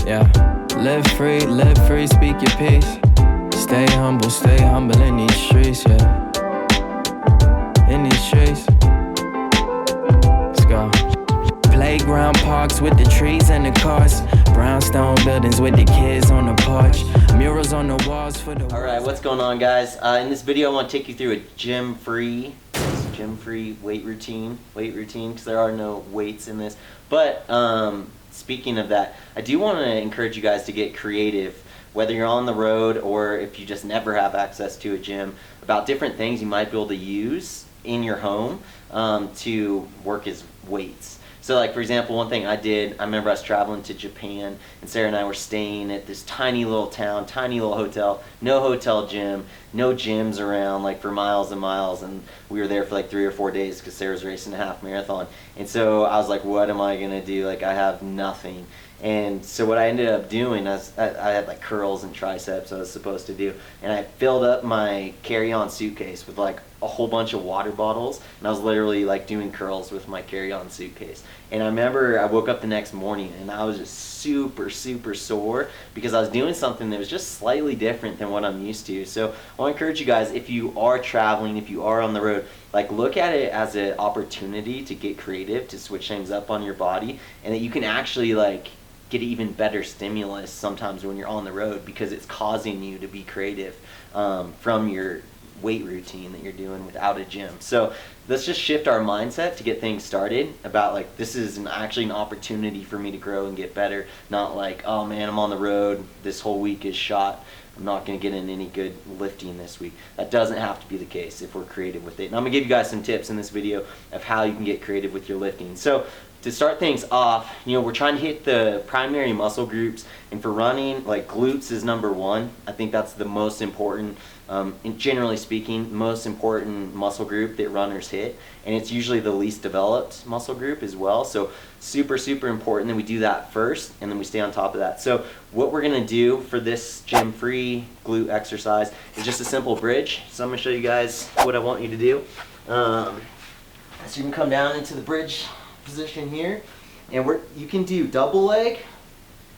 Yeah, live free, speak your peace. Stay humble in these streets, yeah. In these streets. Let's go. Playground parks with the trees and the cars. Brownstone buildings with the kids on the porch. Murals on the walls for the... Alright, what's going on, guys? In this video I want to take you through a gym-free weight routine, because there are no weights in this. But speaking of that, I do want to encourage you guys to get creative, whether you're on the road or if you just never have access to a gym, about different things you might be able to use in your home to work as weights. So like, for example, one thing I did, I remember I was traveling to Japan and Sarah and I were staying at this tiny little town, tiny little hotel, no hotel gym, no gyms around like for miles and miles, and we were there for like 3 or 4 days because Sarah's racing a half marathon. And so I was like, what am I gonna do? Like, I have nothing. And so what I ended up doing, I had like curls and triceps I was supposed to do, and I filled up my carry-on suitcase with like a whole bunch of water bottles, and I was literally like doing curls with my carry-on suitcase. And I remember I woke up the next morning and I was just super sore because I was doing something that was just slightly different than what I'm used to. So I want to encourage you guys, if you are traveling, if you are on the road, like, look at it as an opportunity to get creative, to switch things up on your body, and that you can actually like get even better stimulus sometimes when you're on the road, because it's causing you to be creative from your weight routine that you're doing without a gym. So let's just shift our mindset to get things started about like, this is actually an opportunity for me to grow and get better, not like, oh man, I'm on the road, this whole week is shot, I'm not going to get in any good lifting this week. That doesn't have to be the case if we're creative with it. And I'm going to give you guys some tips in this video of how you can get creative with your lifting. So to start things off, we're trying to hit the primary muscle groups, and for running, like, glutes is number one. I think that's the most important, and generally speaking, most important muscle group that runners hit, and it's usually the least developed muscle group as well. So super important that we do that first, and then we stay on top of that. So what we're gonna do for this gym-free glute exercise is just a simple bridge. So I'm gonna show you guys what I want you to do. So you can come down into the bridge position here, and you can do double leg.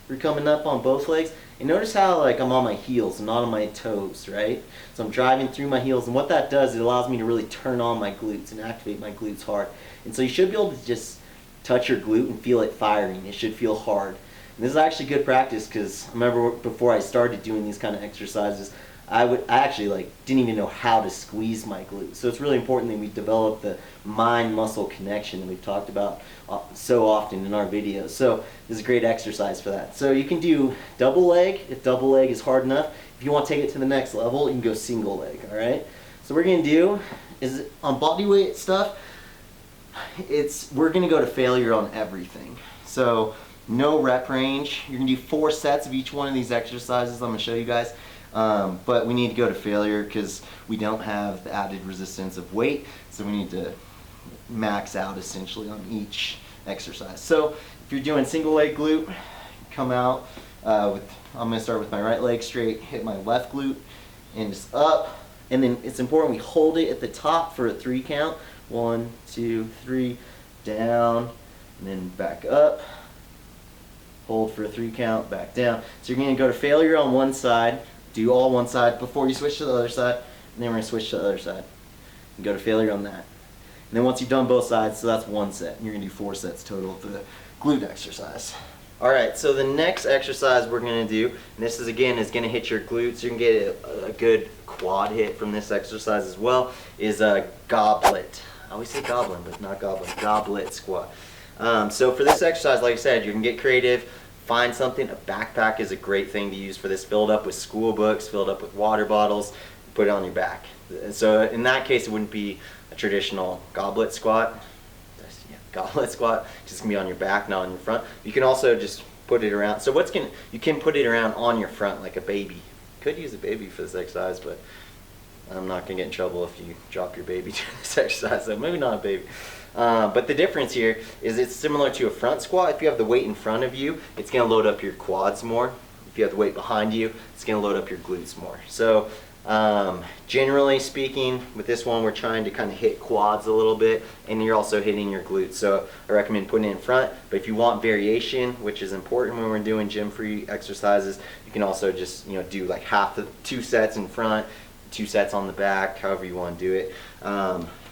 We're coming up on both legs, and notice how like I'm on my heels and not on my toes, right? So I'm driving through my heels, and what that does, it allows me to really turn on my glutes and activate my glutes hard. And so you should be able to just touch your glute and feel it firing. It should feel hard. And this is actually good practice, because I remember before I started doing these kind of exercises, I actually like didn't even know how to squeeze my glutes. So it's really important that we develop the mind-muscle connection that we've talked about so often in our videos. So this is a great exercise for that. So you can do double leg if double leg is hard enough. If you want to take it to the next level, you can go single leg. All right. So what we're gonna do is, on body weight stuff, we're gonna go to failure on everything. So no rep range. You're gonna do 4 sets of each one of these exercises I'm gonna show you guys. But we need to go to failure because we don't have the added resistance of weight, so we need to max out essentially on each exercise. So if you're doing single leg glute, come out I'm going to start with my right leg straight, hit my left glute, and just up, and then it's important we hold it at the top for a 3 count. 1, 2, 3, down, and then back up. Hold for a 3 count, back down. So you're going to go to failure on one side. Do all one side before you switch to the other side, and then we're going to switch to the other side and go to failure on that. And then once you've done both sides, so that's 1 set, and you're going to do 4 sets total for the glute exercise. Alright, so the next exercise we're going to do, and this is again is going to hit your glutes, you can get a good quad hit from this exercise as well, is a goblet. I always say goblin, but not goblin. Goblet squat. So for this exercise, like I said, you can get creative. Find something. A backpack is a great thing to use for this. Filled up with school books, filled up with water bottles, put it on your back. So in that case, it wouldn't be a traditional goblet squat. Yeah, goblet squat, just gonna be on your back, not on your front. You can also just put it around. So you can put it around on your front like a baby. Could use a baby for this exercise, but I'm not gonna get in trouble if you drop your baby during this exercise. So maybe not a baby. But the difference here is it's similar to a front squat. If you have the weight in front of you, it's going to load up your quads more. If you have the weight behind you, it's going to load up your glutes more. So Generally speaking, with this one, we're trying to kind of hit quads a little bit, and you're also hitting your glutes. So I recommend putting it in front. But if you want variation, which is important when we're doing gym-free exercises, you can also just do like half the 2 sets in front, 2 sets on the back, however you want to do it.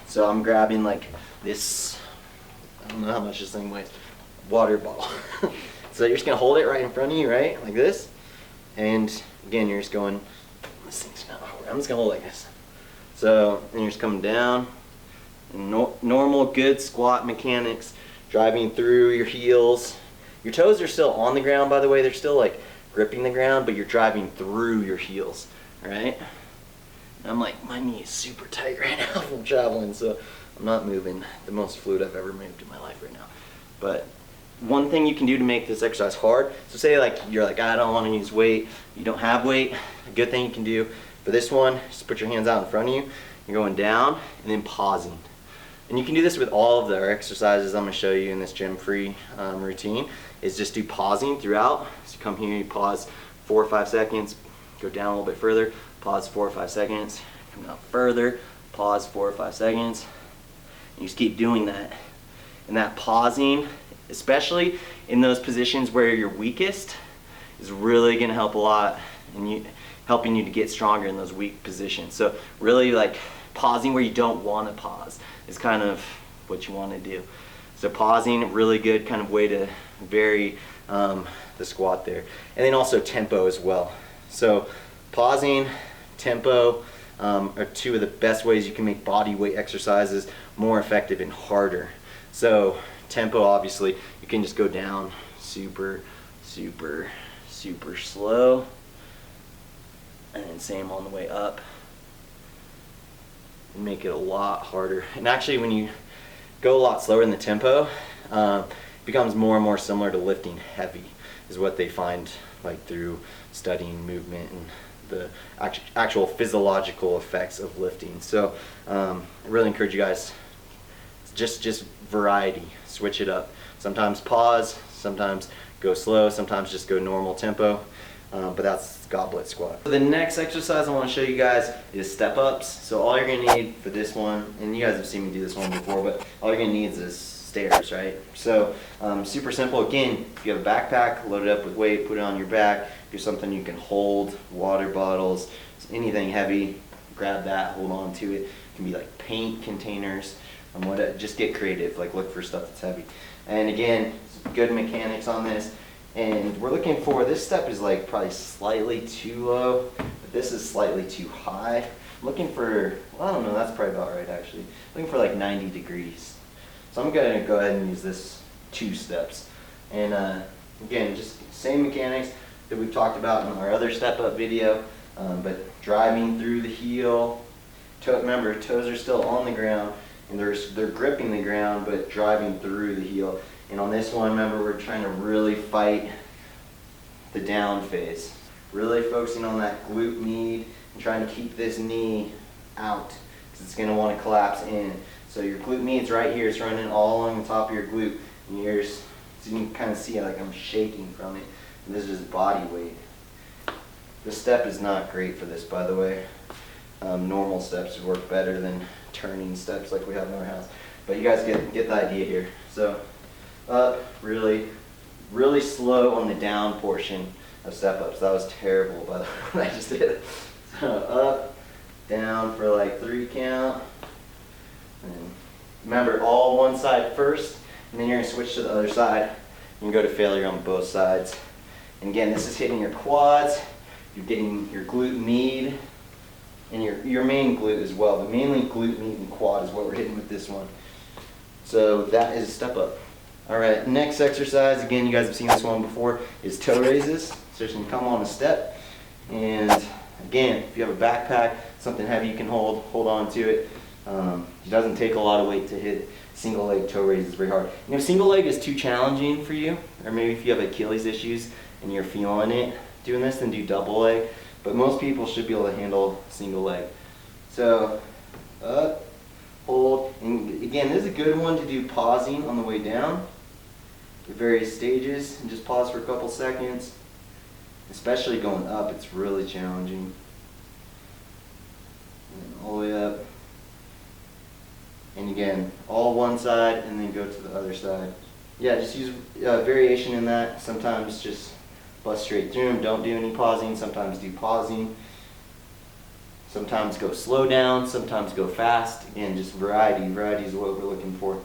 So I'm grabbing like this, I don't know how much this thing weighs, water bottle. So you're just gonna hold it right in front of you, right, like this, and again you're just going. I'm just gonna hold like this. So then you're just coming down. Normal good squat mechanics, driving through your heels. Your toes are still on the ground, by the way. They're still like gripping the ground, but you're driving through your heels, right? And I'm like, my knee is super tight right now from traveling, so I'm not moving the most fluid I've ever moved in my life right now. But one thing you can do to make this exercise hard, so say like you're like, I don't want to use weight, you don't have weight, a good thing you can do for this one, just put your hands out in front of you, you're going down and then pausing. And you can do this with all of the exercises I'm going to show you in this gym-free routine, is just do pausing throughout. So you come here, you pause 4 or 5 seconds, go down a little bit further, pause 4 or 5 seconds, come out further, pause 4 or 5 seconds, and you just keep doing that. And that pausing, especially in those positions where you're weakest, is really going to help a lot in helping you to get stronger in those weak positions. So really like pausing where you don't want to pause is kind of what you want to do. So pausing, really good kind of way to vary the squat there. And then also tempo as well. So pausing, tempo are 2 of the best ways you can make body weight exercises more effective and harder. So tempo, obviously, you can just go down super, super, super slow. And then same on the way up. And make it a lot harder. And actually, when you go a lot slower in the tempo, it becomes more and more similar to lifting heavy, is what they find like through studying movement and the actual physiological effects of lifting. So I really encourage you guys, just variety, switch it up. Sometimes pause, sometimes go slow, sometimes just go normal tempo. But that's goblet squat. So the next exercise I want to show you guys is step ups. So all you're going to need for this one, and you guys have seen me do this one before, but all you're going to need is stairs, right? So super simple. Again, if you have a backpack, load it up with weight, put it on your back, do something you can hold, water bottles, anything heavy, grab that, hold on to it. It can be like paint containers, just get creative, like look for stuff that's heavy. And again, good mechanics on this. And we're looking for, this step is like probably slightly too low, but this is slightly too high. I'm looking for, well, I don't know, that's probably about right actually. Looking for like 90 degrees. So I'm going to go ahead and use this 2 steps. And again, just same mechanics that we've talked about in our other step up video, but driving through the heel. Remember, toes are still on the ground and they're gripping the ground, but driving through the heel. And on this one, remember, we're trying to really fight the down phase. Really focusing on that glute med and trying to keep this knee out because it's going to want to collapse in. So your glute med's right here. It's running all along the top of your glute. And so you can kind of see it like I'm shaking from it. And this is just body weight. This step is not great for this, by the way. Normal steps work better than turning steps like we have in our house. But you guys get the idea here. So up, really, really slow on the down portion of step ups. That was terrible, by the way, what I just did. So up, down for like 3 count. And remember, all one side first, and then you're going to switch to the other side. You can go to failure on both sides. And again, this is hitting your quads. You're getting your glute med and your main glute as well. But mainly glute med and quad is what we're hitting with this one. So that is a step up. All right, next exercise, again, you guys have seen this one before, is toe raises. So you're going to come on a step. And again, if you have a backpack, something heavy you can hold on to it. It doesn't take a lot of weight to hit single leg toe raises very hard. And if single leg is too challenging for you, or maybe if you have Achilles issues and you're feeling it doing this, then do double leg. But most people should be able to handle single leg. So up, hold, and again, this is a good one to do pausing on the way down at various stages, and just pause for a couple seconds. Especially going up, it's really challenging. And all the way up. And again, all one side and then go to the other side. Yeah, just use variation in that. Sometimes just bust straight through them. Don't do any pausing. Sometimes do pausing. Sometimes go slow down. Sometimes go fast. Again, just variety. Variety is what we're looking for.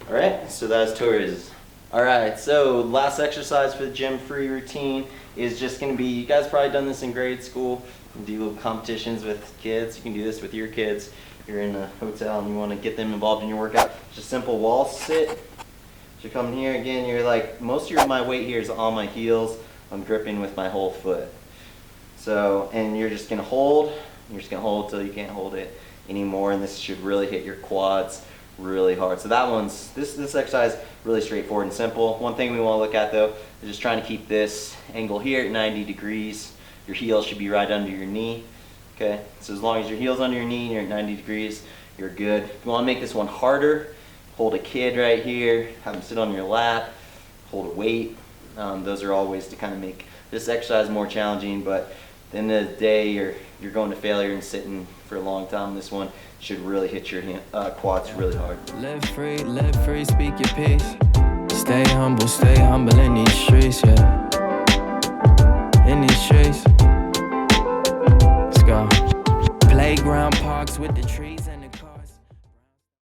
All right, so that's Torres. All right, so last exercise for the gym free routine is just going to be, you guys probably done this in grade school. You do little competitions with kids. You can do this with your kids. You're in a hotel and you want to get them involved in your workout. Just simple wall sit. You come here again, you're like, most of my weight here is on my heels. I'm gripping with my whole foot. So, and you're just gonna hold, till you can't hold it anymore, and this should really hit your quads really hard. So that one's, this exercise, really straightforward and simple. One thing we wanna look at though, is just trying to keep this angle here at 90 degrees. Your heel should be right under your knee. Okay, so as long as your heel's under your knee and you're at 90 degrees, you're good. If you wanna make this one harder, hold a kid right here, have them sit on your lap, hold a weight. Those are all ways to kind of make this exercise more challenging, but at the end of the day, you're going to failure and sitting for a long time. This one should really hit your quads really hard. Live free, speak your peace. Stay humble in these streets, yeah. In these streets.